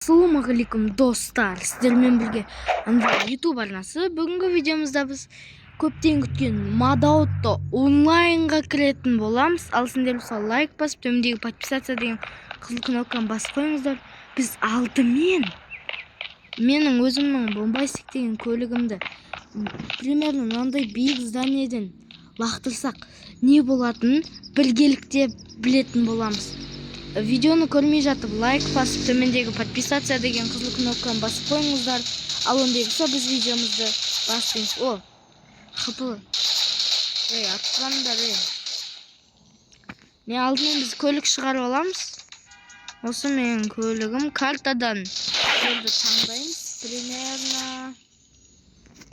Assalomu alaykum do'stlar, sizlarмен birga YouTube arnasi. Bugungi videomizda biz ko'pdan kutgan Modaotda onlaynga kirетін bo'lamiz. Al sizlar like bosib, tömdегі подписаться degan qizil knopkani bosib qo'yingizlar. Biz mening o'zimning Bombaystik degan ko'ligimni примерно мынандай биік зданиеден лақтырсақ не болатынын біргелікте білетін боламыз. Видеоны көрмей жатып лайк басып, төмендегі подписация деген қызыл кнопканы басып қойыңыздар. Ал ондай болса біз видеомызды бастаймыз. О, қапы. Атқандар. Не алдымен біз көлік шығарып аламыз. Осы менің көлігім. Картадан жерді таңдаймыз. Примерно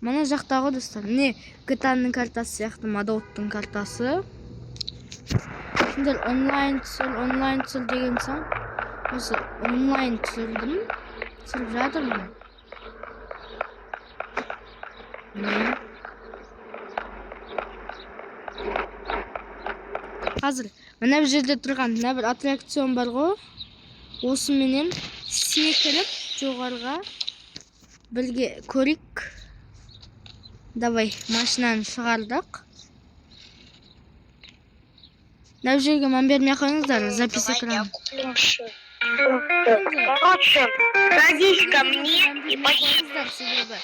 мына жақтағы достар. Не GTA-ның картасы сияқты Modaot'тың картасы. Şimdi online түсір деген соң осы онлайн түсірдім. Түсіріп жатырмын. Қазір мына бір жерде тұрған мына бір аттракцион бар ғой. Осыменен секіріп жоғарға бірге көрейік. Давай, машинаны шығардық. На жерге мән бермей қойыңыздар, запись экрана. Короче, садись ко мне и поехали. Себебі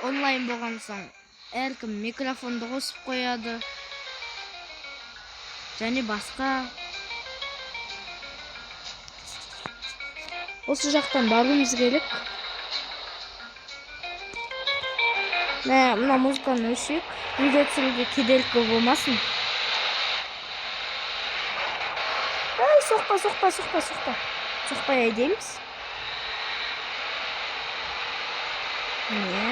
онлайн болған соң әркім микрофонды қосып қояды. Және басқа. Осы жақтан баруымыз керек. Мына музыканы өшірейік. Видео түсіруге кедергі болмасын. Соқпай айдаймыз. Не?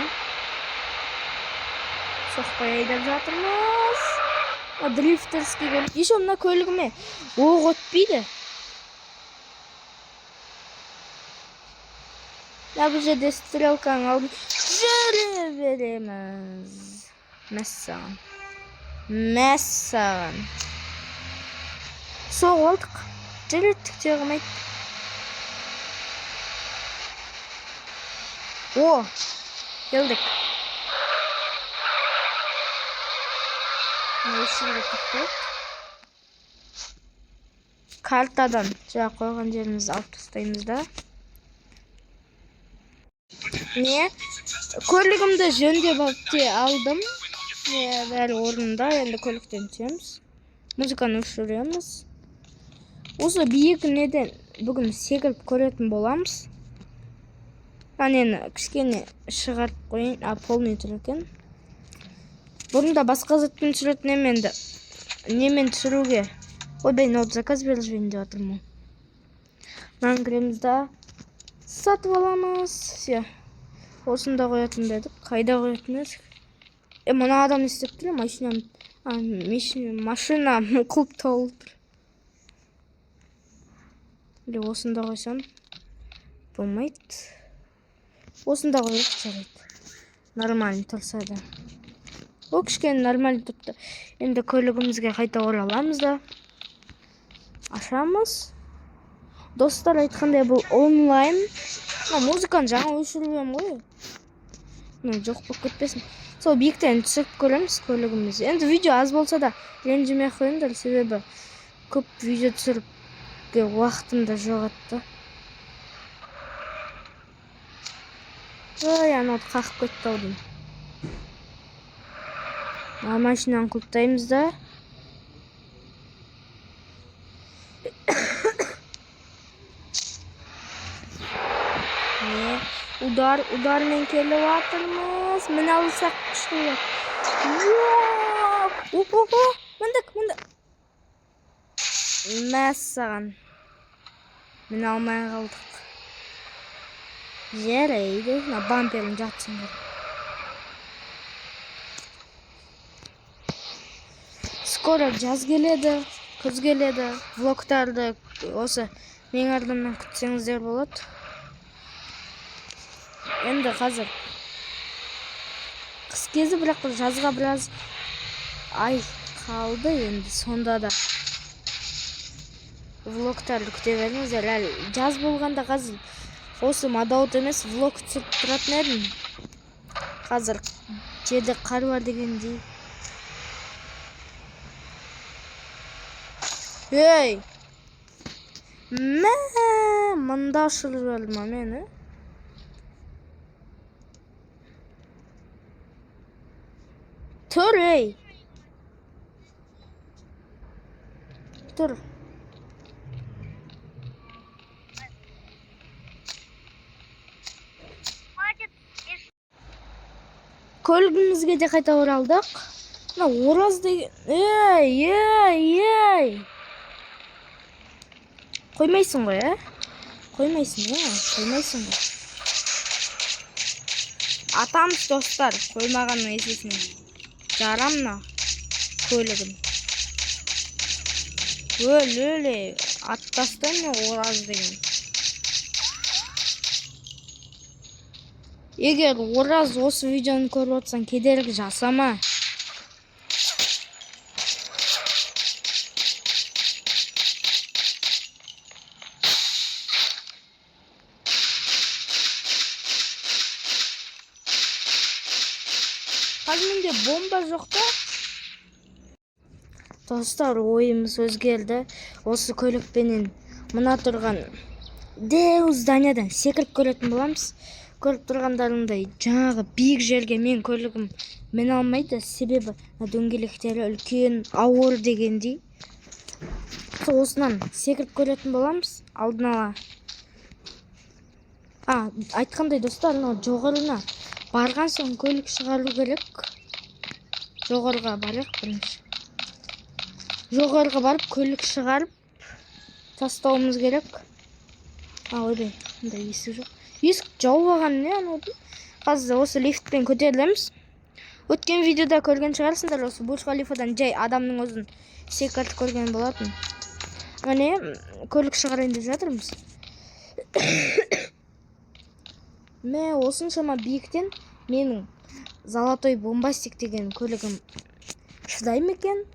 Соқпай айдап жатырмыз. Дрифтерский көлік. Еще мына көлігіме оқ өтпейді. Бұл жерде стрелканың алдын жүре береміз. Мәссаған. Соқ олдық. Жүреттік те қымайды. О, келдік. Несілді тұқтық. Картадан жаңа қойған жерімізді алып тастаймыз да. Не? Көлігімді жөндеп алдым. Бәрі орнында, енді көліктен түсеміз. Музыканы өшіреміз. Осы биік неден бүгін секіріп көретін боламыз. Мен кішкене шығарып қойын, полный тұр екен. Бұрында басқа заттың түсіретін немен түсіруге. Ойбай, ноут заказ беріп жіберейін деп жатырмын. Мынаны кіреміз да сатып аламыз. Осында қоятын дедік. Қайда қоятын едік? Мына адам істеп тұр, машина құлып толып тұр. Осында қойсам болмайды. Осында қойып жарайды. Нормально тұрса да. Ол кішкене нормально тұрды. Енді көлігімізге қайта ораламыз да. Ашамыз. Достар айтқандай бұл онлайн. Музыканы жаңа өшіріп ғой. Жоқ болып кетпесін. Сол биіктен түсіріп көреміз көлігіміз. Енді видео аз болса да ренжімей қойыңдар, себебі көп видео түсіріп уақытымда жоғатты. Аны қақып кетті аудың. Машинаны құлыптаймыз да. Удармен келіп атырмыз. Мін алысақ күшті. Мындық. Мәссаған. Мен алмай қалдық. Жарайды. Бамперін жатсын бар. Скоро жаз келеді, күз келеді. Влогтарды осы мен ардымнан күтсеңіздер болады. Енді қазір қыс кезі, бірақ жазға біраз ай қалды. Енді сонда да влогтарды күте беріңіздер. Әлі жаз болғанда қазір Осы мадаут емес, влог түсіріп тұратын едім. Қазір жерде қар бар дегендей. Ей! Мында ұшырып алдым мені. Тұр, ей! Тұр. Көлігімізге де қайта оралдық. Ораз деген... Ей! Қоймайсың ғой, Қоймайсың ғой. Атамыз достар, қоймағанның есесіне. Жарамна көлігім. Өлі, аттастай ме ораз деген. Егер ораз осы видеоны көріп отсан, кедергі жасама. Қазір менде бомба жоқ та. Достар, ойымыз өзгерді. Осы көлікпенен мына тұрған деу зданиядан секіріп көретін боламыз. Көріп тұрғандарыңдай, жаңағы биік жерге мен көлігім мен алмайды, себебі дөңгелектері үлкен, ауыр дегендей. Осынан секіріп көретін боламыз, алдын ала. Айтқандай достар, жоғарына барған соң көлік шығару керек. Жоғарыға барайық бірінші. Жоғарыға барып көлік шығарып тастауымыз керек. Ойбай, мұнда есік жоқ. Есік жауған не анауды? Қазір осы лифтпен көтерілеміз. Өткен видеода көрген шығарсыңдар, осы Бурж-Халифадан жай адамның өзін секіртіп көрген болатын. Міне, көлік шығарайын деп жатырмыз. Осыншама биіктен менің Золотой Бомбастик деген көлігім шыдай ма екен?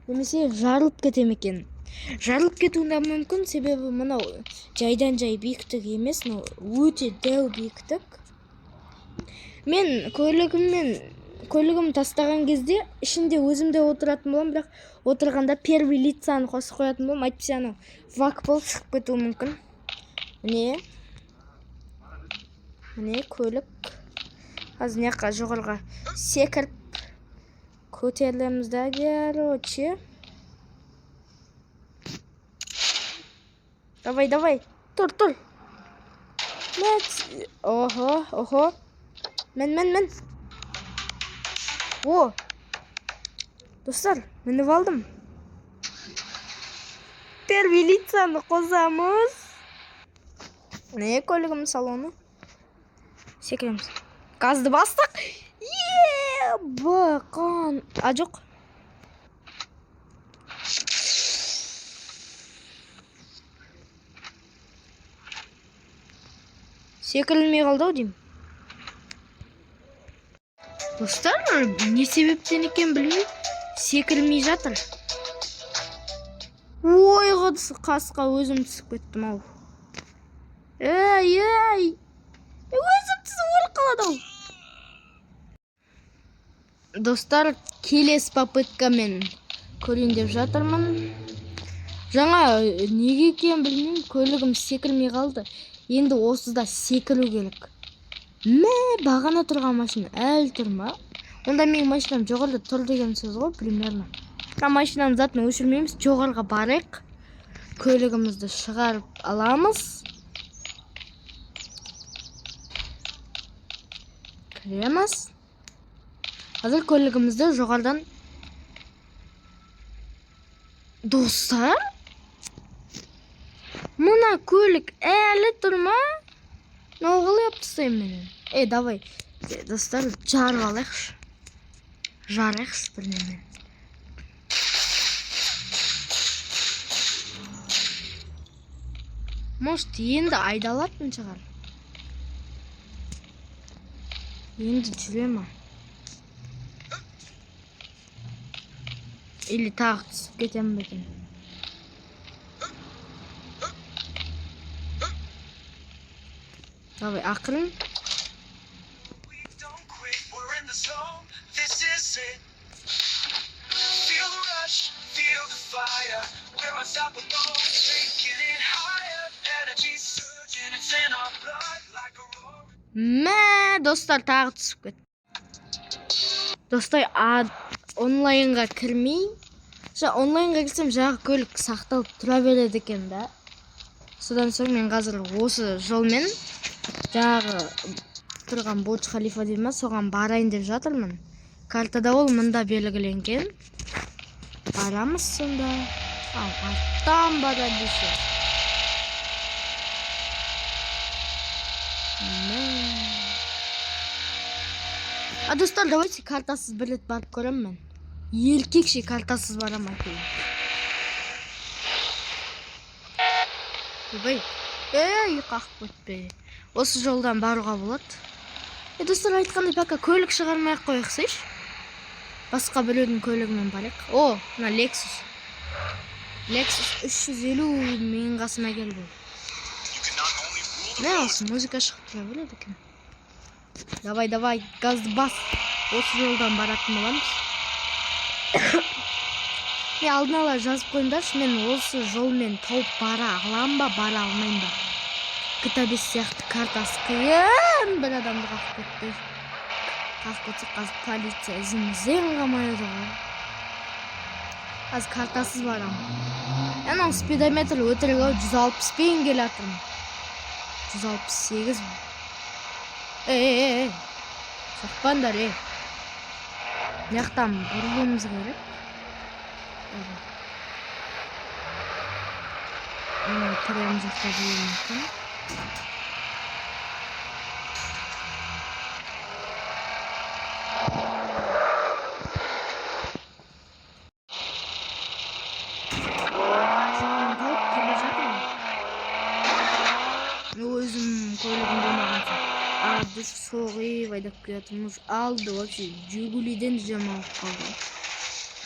Немесе жарылып кете ме екен? Жарылып кетуі де мүмкін, себебі мынау жайдан жай биіктік емес, өте дәу биіктік. Мен көлігім тастаған кезде ішінде өзімде отыратын болам, бірақ отырғанда первый лицаны қосып қоятын болам, айтпаса анау вак болып шығып кетуі мүмкін. Міне көлік. Қазір неққа жоғарыға секіріп көтерілеміз да, короче. Давай, тұр. Охо. Мен. Достар, мініп алдым. Первый лицаны қосамыз. Не көлігім салоны? Секіреміз. Газды бастық. Бақан. Жоқ. Секірілмей қалды ау деймін. Достар, не себептен екен білмеймін, секірілмей жатыр. Ой, қасқа өзім түсіп кеттім ау. Ей! Өзім түсіп өліп қалады ау. Достар, келесі попыткамен көрейін деп жатырмын. Жаңа неге екен білмеймін, көлігім секірмей қалды. Енді осыда секіру керек. Бағана тұрған машина әлі тұр ма? Онда менің машинам жоғарыда тұр деген сөз ғой, примерно. Машинаны затын өшірмейміз, жоғарыға барайық. Көлігімізді шығарып аламыз. Кіреміз. Қазір көлігімізді жоғарыдан... Достар? Мұна көлік әлі тұр ма? Науғылы яптыстайым менен. Давай. Достар, жарып алайықшы. Жарайықшы бірнемен. Может, енді айдалатын шығар. Енді жүре ма? Или тағы түсіп кетем бекен. Давай, ақырын. Don't quit, we're in the zone. This is it. Feel the rush, feel the fire. We're unstoppable, taking it higher. Energy surging, it's in our blood like a roar. Мә, достар, тағы түсіп кет. Достар, онлайнға кірмей. Онлайнға кірсем, жағы көлік сақталып тұра береді екен да. Содан соң мен қазір осы жолмен жағы тұрған Бурдж Халифа деймін, соған барайын деп жатырмын. Картада ол мында белгіленген. Барамыз сонда. Арттан бара десе. Достар, давайте картасыз бір рет барып көрем мен. Еркекше картасыз барам айтайын. Ой, қақып өтпе. Осы жолдан баруға болады. Достар, айтқандай пока көлік шығармай қойықсайш. Басқа біреудің көлігімен барайық. О, мына Lexus. Lexus 350 менің қасыма келді. Не olsun, музыка шығып тұра береді екен. Давай, газды бас. Осы жолдан баратын боламыз. Мен алдын ала жазып қойыңдаршы, мен осы жолмен тауып бара алам ба, бара алмайым ба. GTA 5 сияқты картасы қиын бір адамды қақып кетті. Қақып кетсе, қазір полиция ізін қамайды ғой. Қазір картасыз барам. Анау спидометр өтірік ау, 160 пен келе жатырмын. 168 бі. Шақпандар, Мияқтан бұрылуымыз керек. Тірем жақта болуы мүмкін. Өзім көлігім болмаған соң. Біз соғып айдап келатырмыз. Алды вообще Жигулиден жамалып қалды.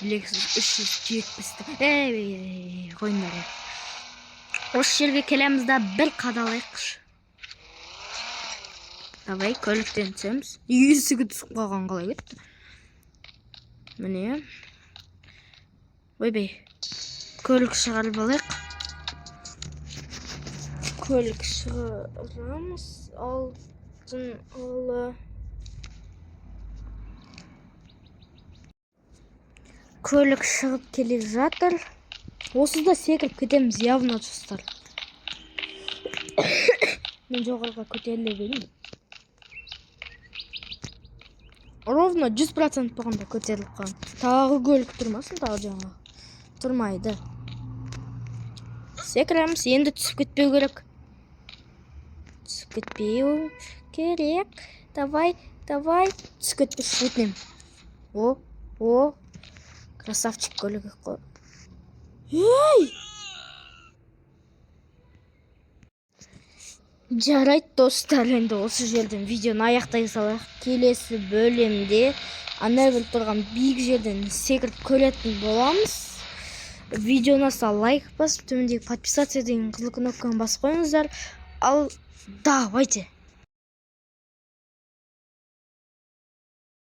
Lexus 370. Қойыңдар. Осы жерге келеміз да бір қадалайықшы. Давай, көліктен түсеміз. Есігі түсіп қалған қалай кетті. Міне. Ойбай. Көлік шығарып алайық. Көлік шығарамыз. Алтын алы. Көлік шығып келе жатыр. Осыда секіріп кетеміз, явно достар. Мен жоғарға көтеріле берейін. Ровно 100% болғанда көтеріліп қалған. Тағы көлік тұрмасын, тағы жаңа. Тұрмайды. Секіреміз, енді түсіп кетпеу керек. Түсіп кетпеу керек. Давай. Түсіп кетпеш өтінем. О. Красавчик көлігі қой. Жарайды достар, енді осы жерден видеоны аяқтай салайық. Келесі бөлімде анау тұрған биік жерден секіріп көретін боламыз. Видеоны лайк басып, төмендегі подписаться деген қызыл кнопканы басып қойыңыздар. Ал давайте.